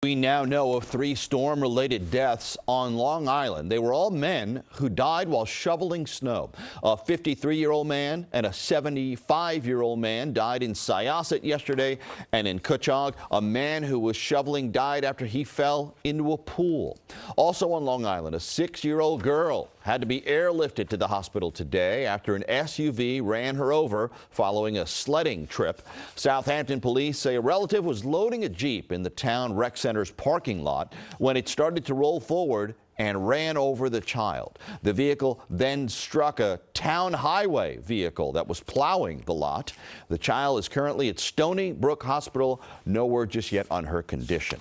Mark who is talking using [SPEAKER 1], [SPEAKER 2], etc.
[SPEAKER 1] We now know of 3 storm-related deaths on Long Island. They were all men who died while shoveling snow. A 53-year-old man and a 75-year-old man died in Syosset yesterday, and in Cutchogue, a man who was shoveling died after he fell into a pool. Also on Long Island, a 6-year-old girl had to be airlifted to the hospital today after an SUV ran her over following a sledding trip. Southampton police say a relative was loading a Jeep in the town rec center's parking lot when it started to roll forward and ran over the child. The vehicle then struck a town highway vehicle that was plowing the lot. The child is currently at Stony Brook Hospital. No word just yet on her condition.